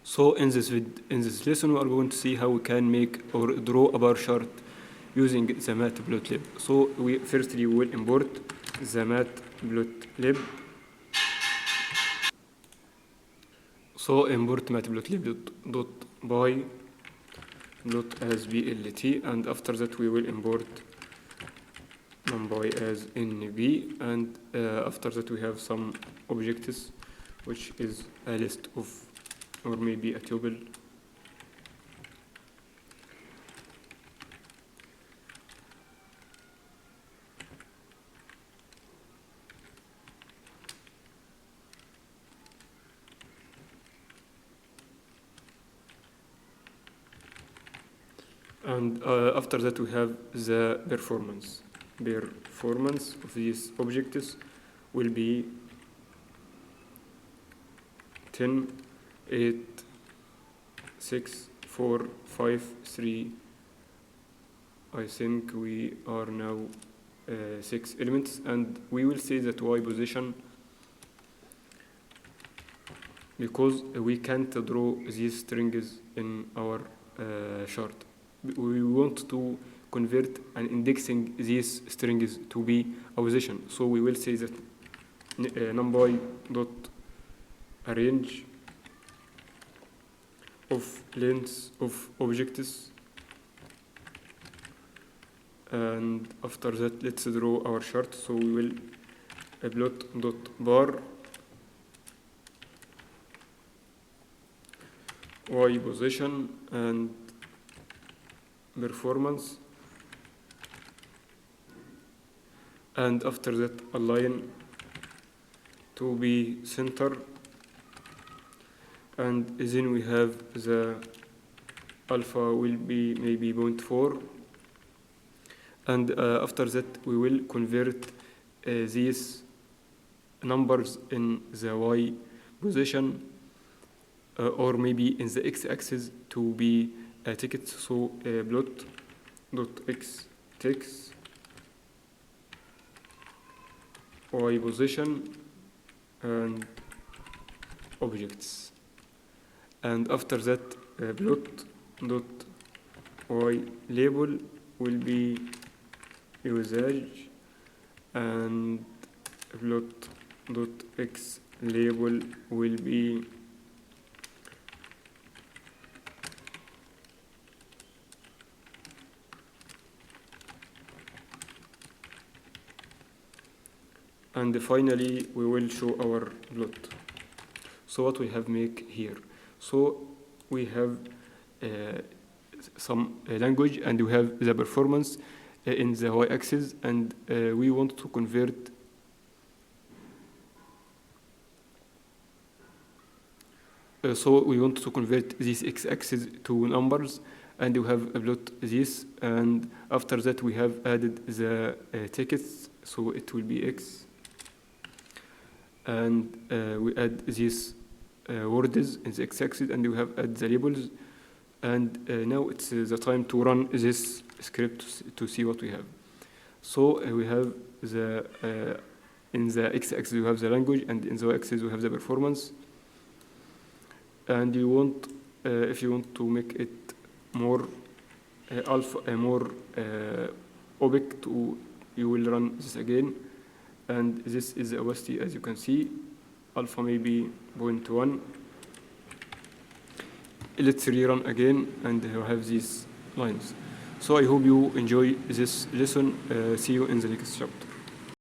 So in this lesson, we are going to see how we can make or draw a bar chart using the Matplotlib. So we firstly will import the Matplotlib. So import matplotlib.by.as_blt, and after that we will import numpy as nb, and after that we have some objects, which is a list of, or maybe a tuple. And after that we have the performance. Performance of these objects will be 10, 8, 6, 4, 5, 3. I think we are now 6 elements, and we will say that y position because we can't draw these strings in our chart. We want to convert and indexing these strings to be a position. So we will say that numpy dot arrange of lengths of objects, and after that let's draw our chart. So we will plot dot bar y position and performance, and after that align to be center, and then we have the alpha will be maybe 0.4, and after that we will convert these numbers in the y position or maybe in the x-axis to be tickets. So plot dot x text y position and objects, and after that plot dot y label will be usage, and plot dot x label will be and finally we will show our plot. So what we have make here, so we have some language, and we have the performance in the y-axis, and we want to convert this x-axis to numbers, and we have plot this, and after that we have added the tickets, so it will be x, and we add these words in the x-axis, and we have add the labels, and now it's the time to run this script to see what we have. So we have the in the x-axis we have the language, and in the y-axis we have the performance, and you want if you want to make it more more opaque, you will run this again, and this is the opacity, as you can see, alpha maybe 0.1. Let's rerun again, and you have these lines. So I hope you enjoy this lesson. See you in the next chapter.